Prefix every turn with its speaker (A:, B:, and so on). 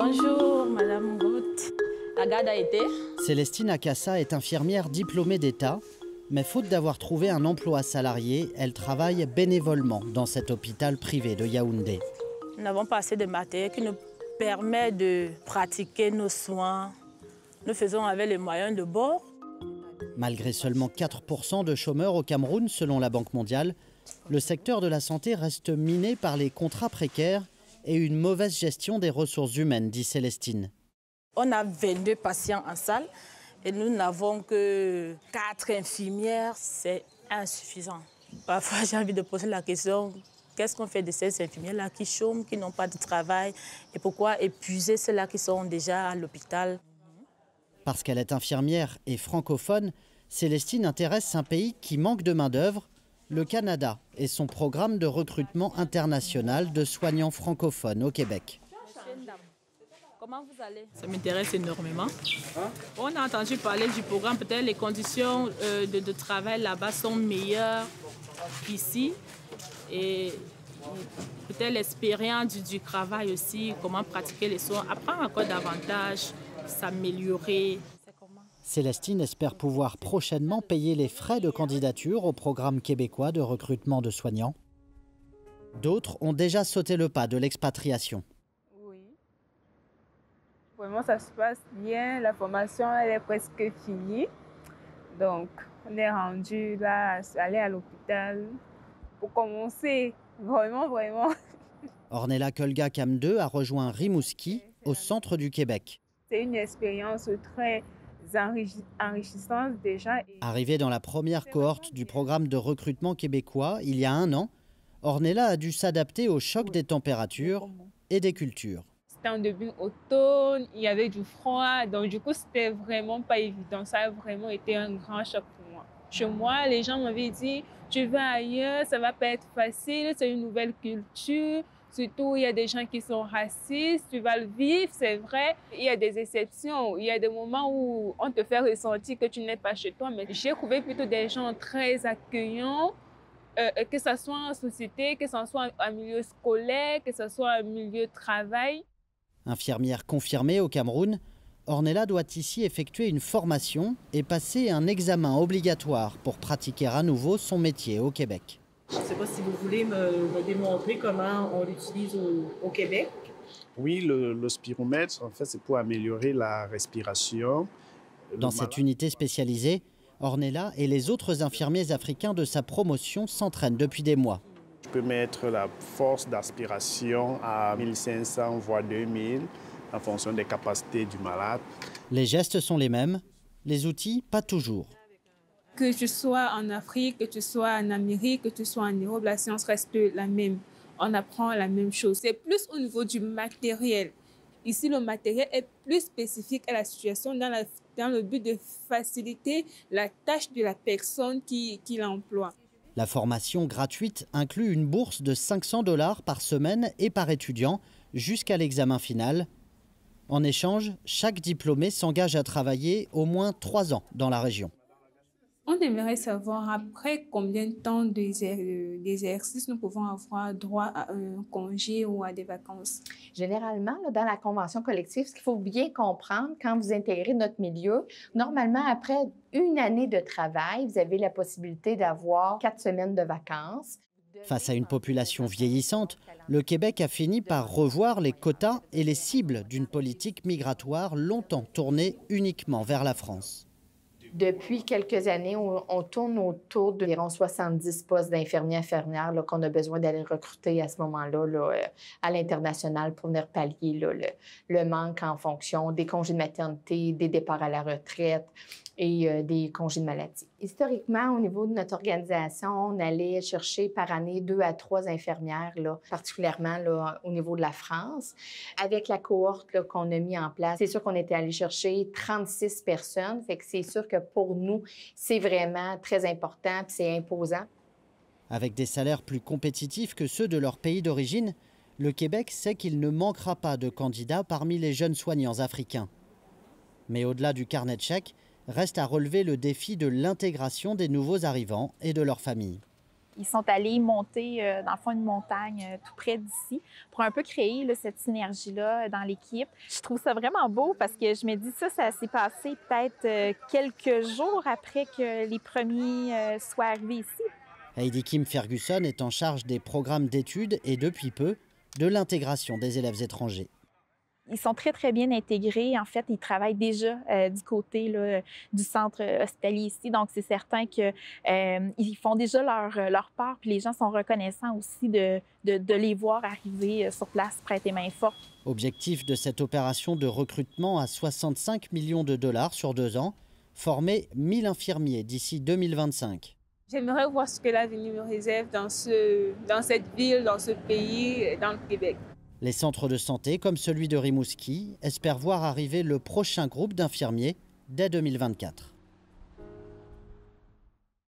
A: Bonjour, Madame Goth. La garde a été.
B: Célestine Akassa est infirmière diplômée d'État, mais faute d'avoir trouvé un emploi salarié, elle travaille bénévolement dans cet hôpital privé de Yaoundé.
A: Nous n'avons pas assez de matériel qui nous permet de pratiquer nos soins. Nous faisons avec les moyens de bord.
B: Malgré seulement 4% de chômeurs au Cameroun, selon la Banque mondiale, le secteur de la santé reste miné par les contrats précaires et une mauvaise gestion des ressources humaines, dit Célestine.
A: On a 22 patients en salle et nous n'avons que 4 infirmières. C'est insuffisant. Parfois, j'ai envie de poser la question, qu'est-ce qu'on fait de ces infirmières-là qui chôment, qui n'ont pas de travail? Et pourquoi épuiser ceux-là qui sont déjà à l'hôpital?
B: Parce qu'elle est infirmière et francophone, Célestine intéresse un pays qui manque de main-d'œuvre, le Canada et son programme de recrutement international de soignants francophones au Québec.
A: Comment vous allez? Ça m'intéresse énormément. On a entendu parler du programme, peut-être les conditions de travail là-bas sont meilleures qu'ici. Et peut-être l'expérience du travail aussi, comment pratiquer les soins, apprendre encore davantage, s'améliorer.
B: Célestine espère pouvoir prochainement payer les frais de candidature au programme québécois de recrutement de soignants. D'autres ont déjà sauté le pas de l'expatriation.
C: Oui. Vraiment, ça se passe bien. La formation, elle est presque finie. Donc, on est rendu là, aller à l'hôpital pour commencer. Vraiment, vraiment.
B: Ornella Colga-Cam 2 a rejoint Rimouski, au centre du Québec.
C: C'est une expérience très enrichissante déjà.
B: Arrivée dans la première cohorte du programme de recrutement québécois il y a 1 an, Ornella a dû s'adapter au choc des températures et des cultures.
C: C'était en début automne, il y avait du froid, donc du coup, c'était vraiment pas évident. Ça a vraiment été un grand choc pour moi. Chez moi, les gens m'avaient dit, tu vas ailleurs, ça va pas être facile, c'est une nouvelle culture. Surtout, il y a des gens qui sont racistes, tu vas le vivre, c'est vrai. Il y a des exceptions, il y a des moments où on te fait ressentir que tu n'es pas chez toi. Mais j'ai trouvé plutôt des gens très accueillants, que ce soit en société, que ce soit en milieu scolaire, que ce soit en milieu de travail.
B: Infirmière confirmée au Cameroun, Ornella doit ici effectuer une formation et passer un examen obligatoire pour pratiquer à nouveau son métier au Québec.
D: Je ne sais pas si vous voulez me démontrer comment on l'utilise au Québec.
E: Oui, le spiromètre, en fait, c'est pour améliorer la respiration.
B: Dans cette unité spécialisée, Ornella et les autres infirmiers africains de sa promotion s'entraînent depuis des mois.
E: Je peux mettre la force d'aspiration à 1500 voire 2000 en fonction des capacités du malade.
B: Les gestes sont les mêmes, les outils pas toujours.
C: Que tu sois en Afrique, que tu sois en Amérique, que tu sois en Europe, la science reste la même. On apprend la même chose. C'est plus au niveau du matériel. Ici, le matériel est plus spécifique à la situation dans le but de faciliter la tâche de la personne qui l'emploie.
B: La formation gratuite inclut une bourse de 500 $ par semaine et par étudiant jusqu'à l'examen final. En échange, chaque diplômé s'engage à travailler au moins 3 ans dans la région.
C: On aimerait savoir après combien de temps d'exercice nous pouvons avoir droit à un congé ou à des vacances.
F: Généralement, là, dans la convention collective, ce qu'il faut bien comprendre quand vous intégrez notre milieu, normalement, après 1 année de travail, vous avez la possibilité d'avoir 4 semaines de vacances.
B: Face à une population vieillissante, le Québec a fini par revoir les quotas et les cibles d'une politique migratoire longtemps tournée uniquement vers la France.
F: Depuis quelques années, on tourne autour d'environ 70 postes d'infirmières qu'on a besoin d'aller recruter à ce moment-là à l'international pour venir pallier le manque en fonction des congés de maternité, des départs à la retraite et des congés de maladie. Historiquement, au niveau de notre organisation, on allait chercher par année 2 à 3 infirmières, particulièrement au niveau de la France. Avec la cohorte qu'on a mis en place, c'est sûr qu'on était allé chercher 36 personnes. Fait que c'est sûr que pour nous, c'est vraiment très important et c'est imposant.
B: Avec des salaires plus compétitifs que ceux de leur pays d'origine, le Québec sait qu'il ne manquera pas de candidats parmi les jeunes soignants africains. Mais au-delà du carnet de chèques, reste à relever le défi de l'intégration des nouveaux arrivants et de leurs familles.
G: Ils sont allés monter, dans le fond, une montagne tout près d'ici pour un peu créer là, cette synergie-là dans l'équipe. Je trouve ça vraiment beau parce que je me dis ça s'est passé peut-être quelques jours après que les premiers soient arrivés ici.
B: Heidi Kim Ferguson est en charge des programmes d'études et depuis peu de l'intégration des élèves étrangers.
G: Ils sont très, très bien intégrés. En fait, ils travaillent déjà du côté là, du centre hospitalier ici. Donc, c'est certain qu'ils font déjà leur part. Puis les gens sont reconnaissants aussi de les voir arriver sur place, prêter main forte.
B: Objectif de cette opération de recrutement à 65 millions de dollars sur 2 ans, former 1000 infirmiers d'ici 2025.
C: J'aimerais voir ce que l'avenir me réserve dans cette ville, dans ce pays, dans le Québec.
B: Les centres de santé, comme celui de Rimouski, espèrent voir arriver le prochain groupe d'infirmiers dès 2024.